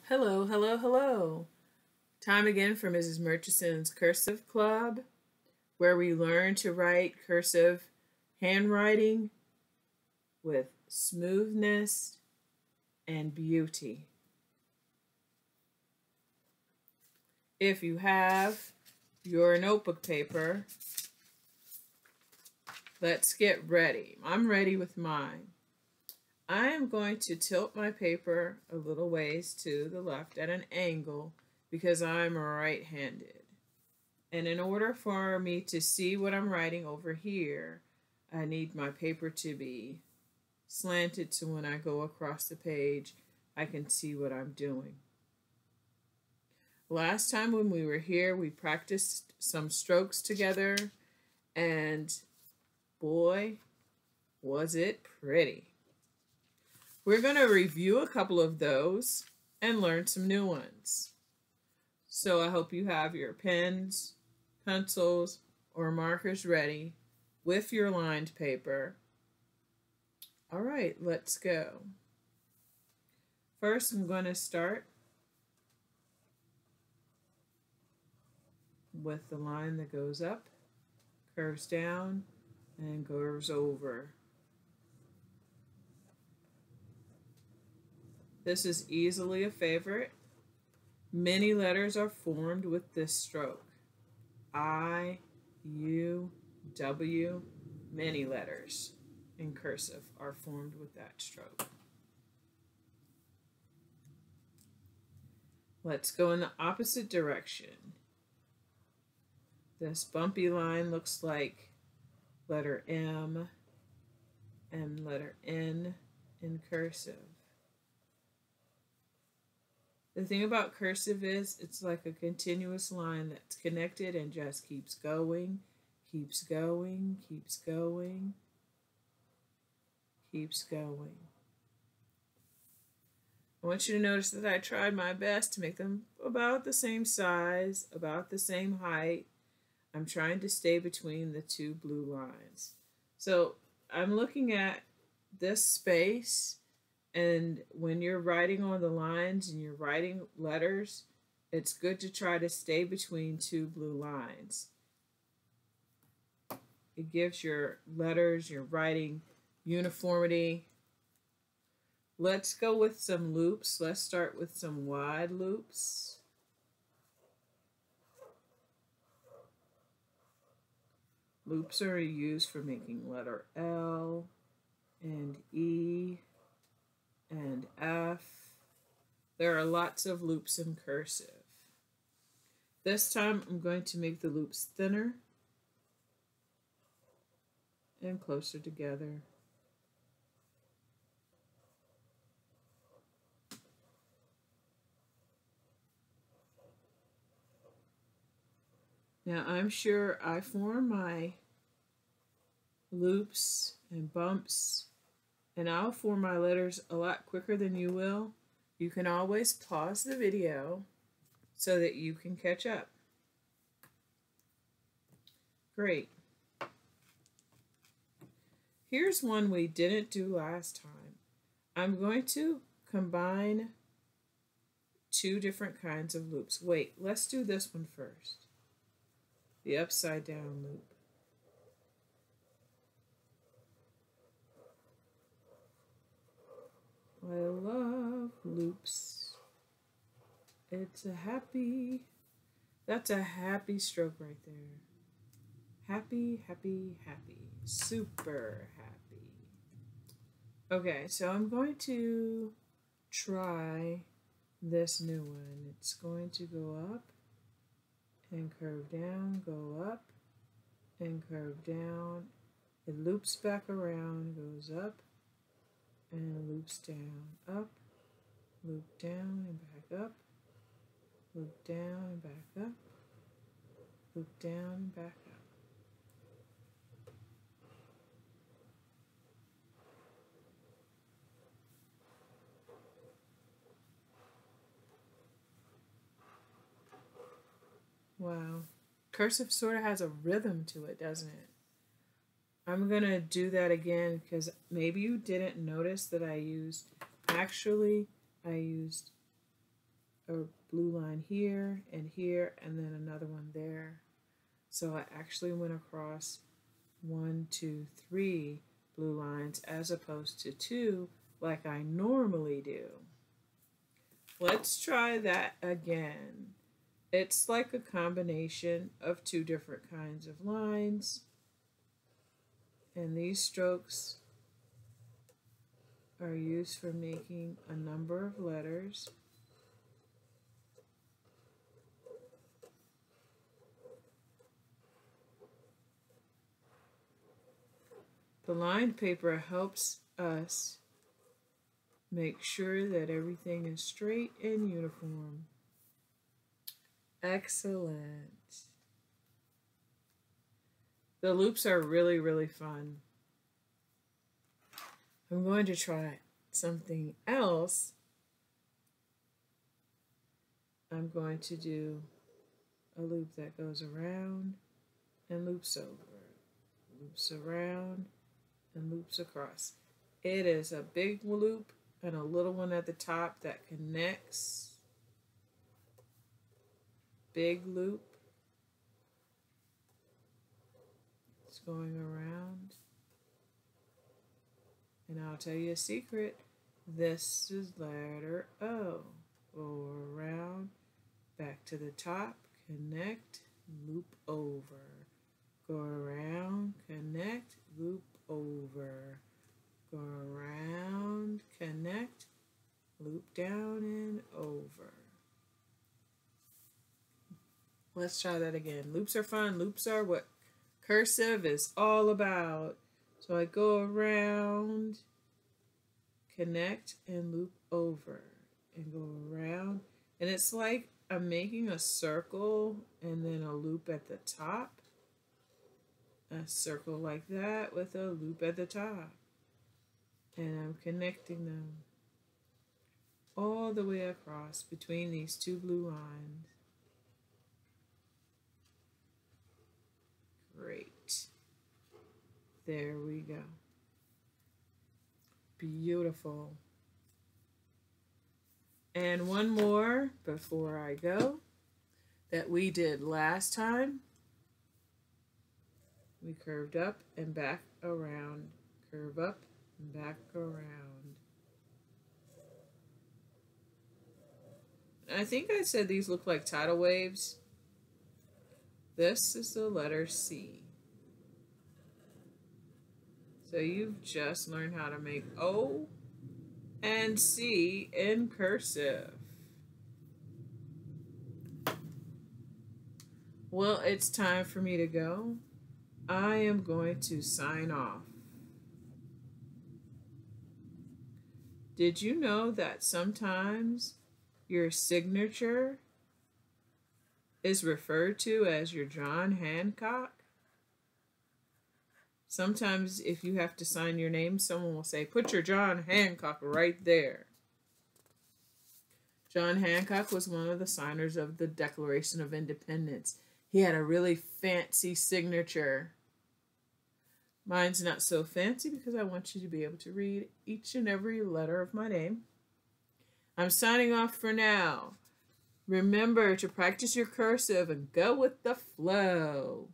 Hello, hello, hello. Time again for Mrs. Murchison's Cursive Club, where we learn to write cursive handwriting with smoothness and beauty. If you have your notebook paper, let's get ready. I'm ready with mine. I am going to tilt my paper a little ways to the left at an angle because I'm right-handed. And in order for me to see what I'm writing over here, I need my paper to be slanted so when I go across the page, I can see what I'm doing. Last time when we were here, we practiced some strokes together, and boy, was it pretty. We're going to review a couple of those and learn some new ones. So I hope you have your pens, pencils, or markers ready with your lined paper. All right, let's go. First, I'm going to start with the line that goes up, curves down, and goes over. This is easily a favorite. Many letters are formed with this stroke. I, U, W, many letters in cursive are formed with that stroke. Let's go in the opposite direction. This bumpy line looks like letter M and letter N in cursive. The thing about cursive is it's like a continuous line that's connected and just keeps going, keeps going, keeps going, keeps going. I want you to notice that I tried my best to make them about the same size, about the same height. I'm trying to stay between the two blue lines. So I'm looking at this space, and when you're writing on the lines and you're writing letters, it's good to try to stay between two blue lines. It gives your letters, your writing, uniformity. Let's go with some loops. Let's start with some wide loops. Loops are used for making letter L and E and F. There are lots of loops in cursive. This time I'm going to make the loops thinner and closer together. Now I'm sure I form my loops and bumps, and I'll form my letters a lot quicker than you will. You can always pause the video so that you can catch up. Great. Here's one we didn't do last time. I'm going to combine two different kinds of loops. Wait, let's do this one first. The upside down loop. I love loops. It's a happy, that's a happy stroke right there. Happy, happy, happy. Super happy. Okay, so I'm going to try this new one. It's going to go up and curve down, go up and curve down. It loops back around, goes up and loops down, up, loop down and back up, loop down and back up, loop down and back up. Wow. Cursive sort of has a rhythm to it, doesn't it? I'm going to do that again because maybe you didn't notice that I used a blue line here, and then another one there. So I actually went across 1, 2, 3 blue lines as opposed to 2 like I normally do. Let's try that again. It's like a combination of 2 different kinds of lines. And these strokes are used for making a number of letters. The lined paper helps us make sure that everything is straight and uniform. Excellent. The loops are really, really fun. I'm going to try something else. I'm going to do a loop that goes around and loops over, loops around and loops across. It is a big loop and a little one at the top that connects. Big loop. It's going around. And I'll tell you a secret. This is letter O. Go around, back to the top, connect, loop over. Go around, connect, loop over. Go around, connect, loop down and over. Let's try that again. Loops are fun. Loops are what cursive is all about. So I go around, connect, and loop over, and go around. And it's like I'm making a circle and then a loop at the top. A circle like that with a loop at the top. And I'm connecting them all the way across between these 2 blue lines. Great. There we go. Beautiful. And one more before I go that we did last time. We curved up and back around. Curve up and back around. I think I said these look like tidal waves. This is the letter C. So you've just learned how to make O and C in cursive. Well, it's time for me to go. I am going to sign off. Did you know that sometimes your signature is referred to as your John Hancock? Sometimes if you have to sign your name, someone will say, put your John Hancock right there. John Hancock was one of the signers of the Declaration of Independence. He had a really fancy signature. Mine's not so fancy because I want you to be able to read each and every letter of my name. I'm signing off for now. Remember to practice your cursive and go with the flow.